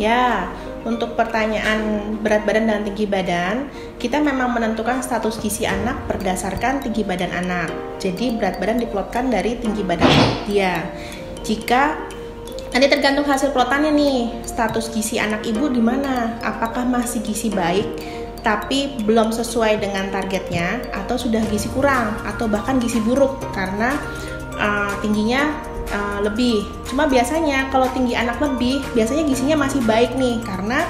Ya, untuk pertanyaan berat badan dan tinggi badan, kita memang menentukan status gizi anak berdasarkan tinggi badan anak. Jadi berat badan diplotkan dari tinggi badan dia. Jika nanti tergantung hasil plotannya nih, status gizi anak ibu di mana? Apakah masih gizi baik tapi belum sesuai dengan targetnya, atau sudah gizi kurang, atau bahkan gizi buruk karena tingginya lebih. Cuma biasanya kalau tinggi anak lebih, biasanya gizinya masih baik nih, karena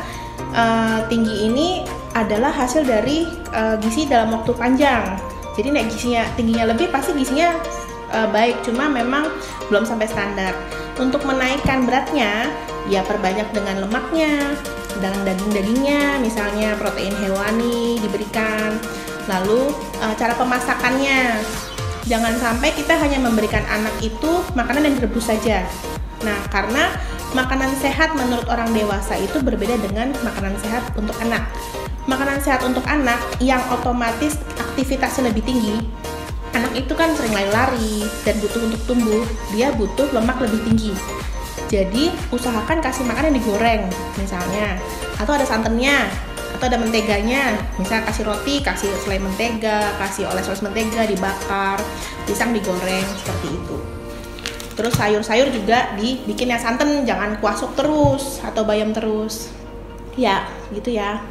tinggi ini adalah hasil dari gizi dalam waktu panjang. Jadi nek tingginya lebih, pasti gizinya baik, cuma memang belum sampai standar. Untuk menaikkan beratnya, ya perbanyak dengan lemaknya, dengan daging-dagingnya, misalnya protein hewani diberikan. Lalu cara pemasakannya, jangan sampai kita hanya memberikan anak itu makanan yang direbus saja. Nah, karena makanan sehat menurut orang dewasa itu berbeda dengan makanan sehat untuk anak. Makanan sehat untuk anak yang otomatis aktivitasnya lebih tinggi, anak itu kan sering lari-lari dan butuh untuk tumbuh, dia butuh lemak lebih tinggi. Jadi usahakan kasih makan yang digoreng misalnya, atau ada santannya, atau ada menteganya. Misalnya kasih roti, kasih selai mentega, kasih oles-oles mentega dibakar, pisang digoreng, seperti itu. Terus sayur-sayur juga dibikin yang santan, jangan kuasuk terus atau bayam terus. Ya, gitu ya.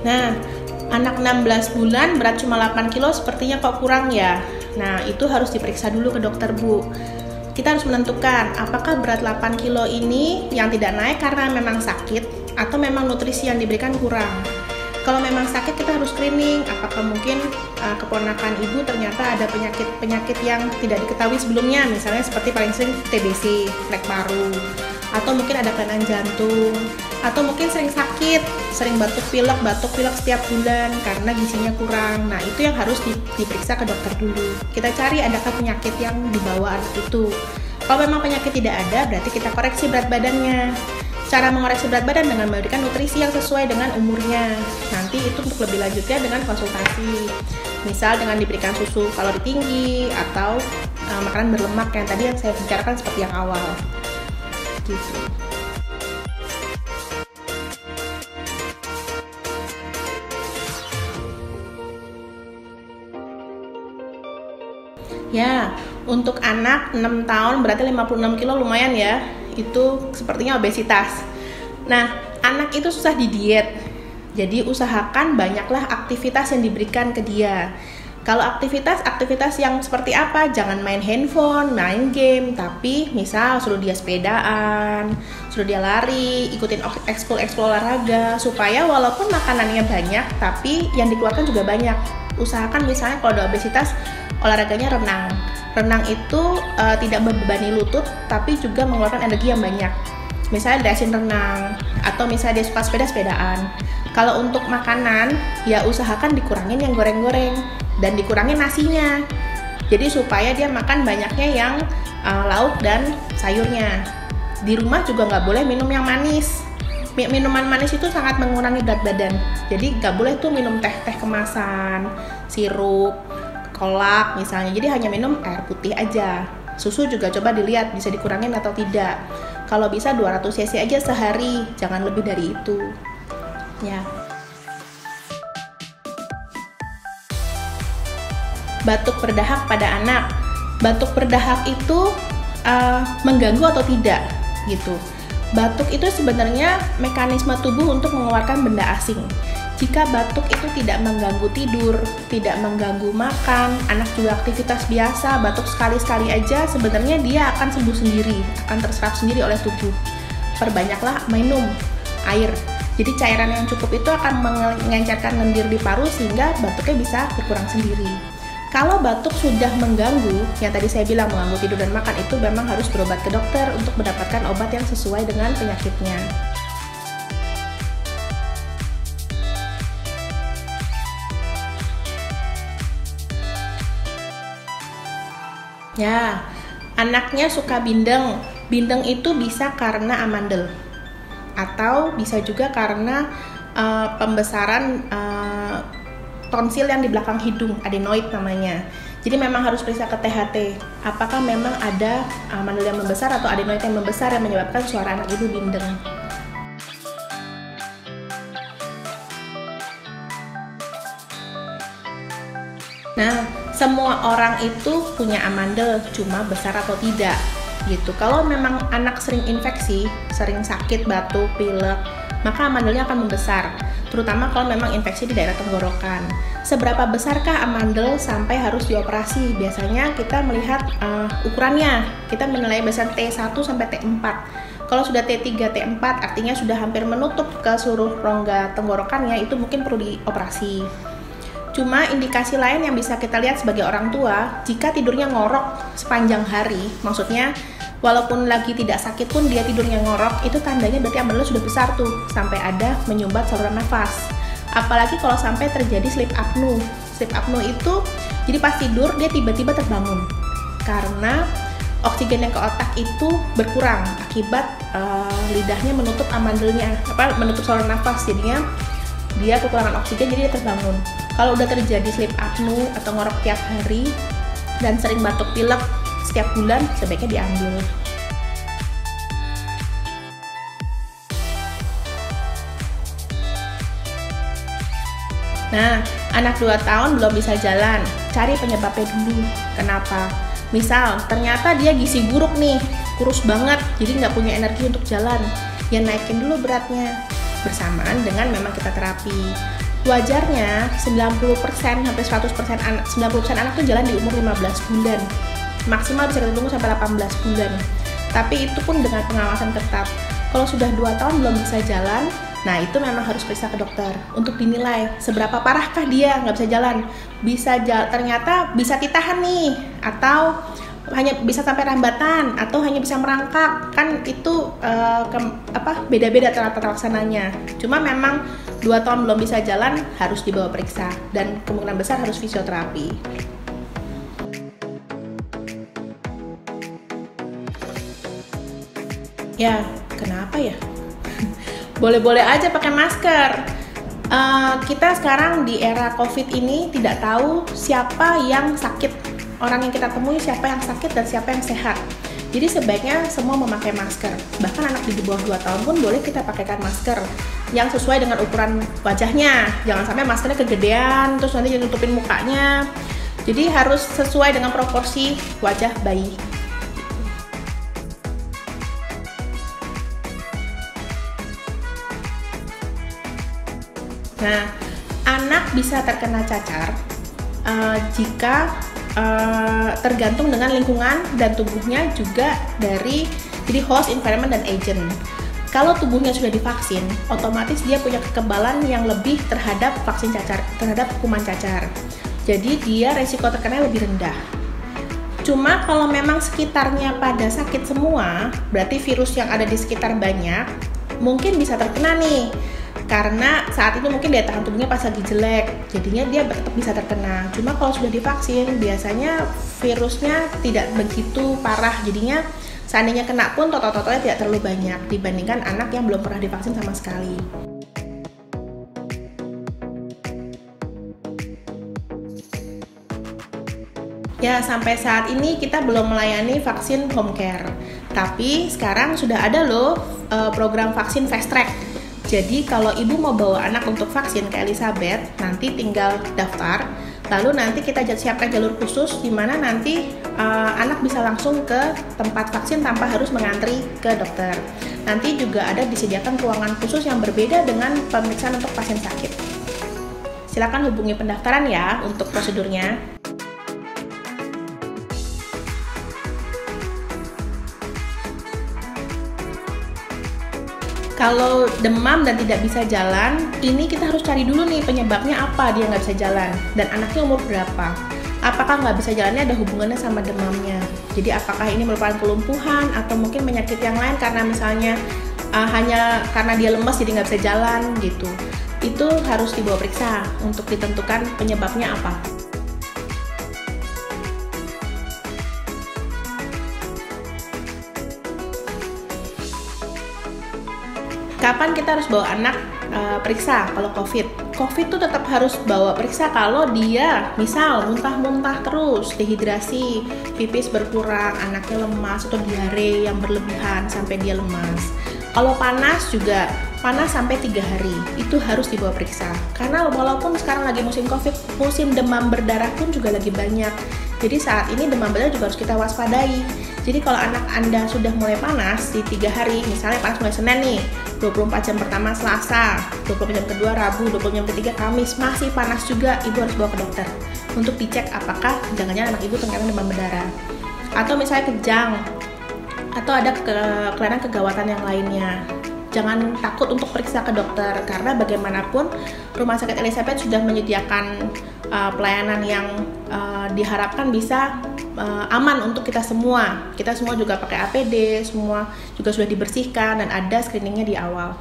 Nah, anak 16 bulan berat cuma 8 kilo sepertinya kok kurang ya. Nah, itu harus diperiksa dulu ke dokter, Bu. Kita harus menentukan apakah berat 8 kilo ini yang tidak naik karena memang sakit atau memang nutrisi yang diberikan kurang. Kalau memang sakit, kita harus screening apakah mungkin keponakan ibu ternyata ada penyakit yang tidak diketahui sebelumnya, misalnya seperti paling sering TBC, flek paru, atau mungkin ada kelainan jantung, atau mungkin sering sakit, sering batuk pilek setiap bulan karena gizinya kurang. Nah, itu yang harus diperiksa ke dokter dulu. Kita cari adakah penyakit yang dibawa anak itu. Kalau memang penyakit tidak ada, berarti kita koreksi berat badannya. Cara mengoreksi berat badan dengan memberikan nutrisi yang sesuai dengan umurnya. Nanti itu untuk lebih lanjutnya dengan konsultasi. Misal dengan diberikan susu kalori tinggi atau makanan berlemak yang tadi yang saya bicarakan seperti yang awal. Gitu. Ya, untuk anak 6 tahun berarti 56 kilo lumayan ya. Itu sepertinya obesitas. Nah, anak itu susah didiet. Jadi usahakan banyaklah aktivitas yang diberikan ke dia. Kalau aktivitas yang seperti apa? Jangan main handphone, main game, tapi misal suruh dia sepedaan, suruh dia lari, ikutin ekskul olahraga, supaya walaupun makanannya banyak, tapi yang dikeluarkan juga banyak. Usahakan misalnya kalau ada obesitas, olahraganya renang. Renang itu tidak membebani lutut, tapi juga mengeluarkan energi yang banyak. Misalnya dressing renang, atau misalnya dia suka sepedaan. Kalau untuk makanan, ya usahakan dikurangin yang goreng-goreng dan dikurangin nasinya. Jadi supaya dia makan banyaknya yang lauk dan sayurnya. Di rumah juga nggak boleh minum yang manis. Minuman manis itu sangat mengurangi berat badan. Jadi nggak boleh tuh minum teh kemasan, sirup, kolak misalnya. Jadi hanya minum air putih aja. Susu juga coba dilihat bisa dikurangin atau tidak. Kalau bisa 200 cc aja sehari, jangan lebih dari itu. Ya. Batuk berdahak pada anak. Batuk berdahak itu mengganggu atau tidak gitu. Batuk itu sebenarnya mekanisme tubuh untuk mengeluarkan benda asing. Jika batuk itu tidak mengganggu tidur, tidak mengganggu makan, anak juga aktivitas biasa, batuk sekali-sekali aja, sebenarnya dia akan sembuh sendiri, akan terserap sendiri oleh tubuh. Perbanyaklah minum air. Jadi cairan yang cukup itu akan mengencerkan lendir di paru sehingga batuknya bisa berkurang sendiri. Kalau batuk sudah mengganggu, yang tadi saya bilang mengganggu tidur dan makan, itu memang harus berobat ke dokter untuk mendapatkan obat yang sesuai dengan penyakitnya. Ya, anaknya suka bindeng. Bindeng itu bisa karena amandel, atau bisa juga karena pembesaran tonsil yang di belakang hidung, adenoid namanya. Jadi memang harus periksa ke THT, apakah memang ada amandel yang membesar atau adenoid yang membesar yang menyebabkan suara anak ibu bindeng. Nah, semua orang itu punya amandel, cuma besar atau tidak gitu. Kalau memang anak sering infeksi, sering sakit, batuk, pilek, maka amandelnya akan membesar, terutama kalau memang infeksi di daerah tenggorokan. Seberapa besarkah amandel sampai harus dioperasi? Biasanya kita melihat ukurannya, kita menilai biasanya T1 sampai T4. Kalau sudah T3, T4 artinya sudah hampir menutup ke seluruh rongga tenggorokannya, itu mungkin perlu dioperasi. Cuma indikasi lain yang bisa kita lihat sebagai orang tua, jika tidurnya ngorok sepanjang hari, maksudnya walaupun lagi tidak sakit pun dia tidurnya ngorok, itu tandanya berarti amandel sudah besar tuh, sampai ada menyumbat saluran nafas. Apalagi kalau sampai terjadi sleep apnea. Sleep apnea itu jadi pas tidur dia tiba-tiba terbangun karena oksigen yang ke otak itu berkurang akibat lidahnya menutup amandelnya, menutup saluran nafas, jadinya dia kekurangan oksigen jadi dia terbangun. Kalau udah terjadi sleep apnea atau ngorok tiap hari dan sering batuk pilek setiap bulan, sebaiknya diambil. Nah, anak 2 tahun belum bisa jalan, cari penyebabnya dulu. Kenapa? Misal, ternyata dia gizi buruk nih, kurus banget, jadi nggak punya energi untuk jalan. Ya naikin dulu beratnya, bersamaan dengan memang kita terapi. Wajarnya 90% sampai 100% anak, 90% anak tuh jalan di umur 15 bulan. Maksimal bisa kita tunggu sampai 18 bulan. Tapi itu pun dengan pengawasan ketat. Kalau sudah 2 tahun belum bisa jalan, nah itu memang harus periksa ke dokter untuk dinilai seberapa parahkah dia nggak bisa jalan. Ternyata bisa ditahan nih, atau hanya bisa sampai rambatan, atau hanya bisa merangkak. Kan itu beda-beda tata laksananya. Cuma memang 2 tahun belum bisa jalan harus dibawa periksa, dan kemungkinan besar harus fisioterapi. Ya, kenapa ya? Boleh-boleh aja pakai masker. Kita sekarang di era COVID ini tidak tahu siapa yang sakit. Orang yang kita temui siapa yang sakit dan siapa yang sehat. Jadi sebaiknya semua memakai masker. Bahkan anak di bawah 2 tahun pun boleh kita pakaikan masker yang sesuai dengan ukuran wajahnya. Jangan sampai maskernya kegedean, terus nanti nutupin mukanya. Jadi harus sesuai dengan proporsi wajah bayi. Nah, anak bisa terkena cacar jika tergantung dengan lingkungan dan tubuhnya juga dari jadi host, environment, dan agent. Kalau tubuhnya sudah divaksin, otomatis dia punya kekebalan yang lebih terhadap vaksin cacar, terhadap kuman cacar. Jadi dia resiko terkena lebih rendah. Cuma kalau memang sekitarnya pada sakit semua, berarti virus yang ada di sekitar banyak, mungkin bisa terkena nih. Karena saat itu mungkin daya tahan tubuhnya pas lagi jelek, jadinya dia tetap bisa terkena. Cuma kalau sudah divaksin, biasanya virusnya tidak begitu parah, jadinya seandainya kena pun total-totalnya tidak terlalu banyak dibandingkan anak yang belum pernah divaksin sama sekali. Ya, sampai saat ini kita belum melayani vaksin home care, tapi sekarang sudah ada loh program vaksin fast track. Jadi kalau ibu mau bawa anak untuk vaksin ke Elizabeth, nanti tinggal daftar, lalu nanti kita siapkan jalur khusus di mana nanti anak bisa langsung ke tempat vaksin tanpa harus mengantri ke dokter. Nanti juga ada disediakan ruangan khusus yang berbeda dengan pemeriksaan untuk pasien sakit. Silakan hubungi pendaftaran ya untuk prosedurnya. Kalau demam dan tidak bisa jalan, ini kita harus cari dulu nih penyebabnya apa dia nggak bisa jalan, dan anaknya umur berapa. Apakah nggak bisa jalannya ada hubungannya sama demamnya? Jadi apakah ini merupakan kelumpuhan atau mungkin penyakit yang lain karena misalnya hanya karena dia lemas jadi nggak bisa jalan gitu. Itu harus dibawa periksa untuk ditentukan penyebabnya apa. Kapan kita harus bawa anak periksa kalau COVID? COVID tuh tetap harus bawa periksa kalau dia misal muntah-muntah terus, dehidrasi, pipis berkurang, anaknya lemas atau diare yang berlebihan sampai dia lemas. Kalau panas juga, panas sampai 3 hari, itu harus dibawa periksa. Karena walaupun sekarang lagi musim COVID, musim demam berdarah pun juga lagi banyak. Jadi saat ini demam berdarah juga harus kita waspadai. Jadi kalau anak Anda sudah mulai panas di 3 hari, misalnya panas mulai Senin nih, 24 jam pertama Selasa, 24 jam kedua Rabu, 24 jam ketiga Kamis, masih panas juga, ibu harus bawa ke dokter untuk dicek apakah jangan-jangan anak ibu terkena demam berdarah. Atau misalnya kejang, atau ada kelainan kegawatan yang lainnya. Jangan takut untuk periksa ke dokter, karena bagaimanapun Rumah Sakit Elizabeth sudah menyediakan pelayanan yang diharapkan bisa aman untuk kita semua. Kita semua juga pakai APD, semua juga sudah dibersihkan dan ada screeningnya di awal.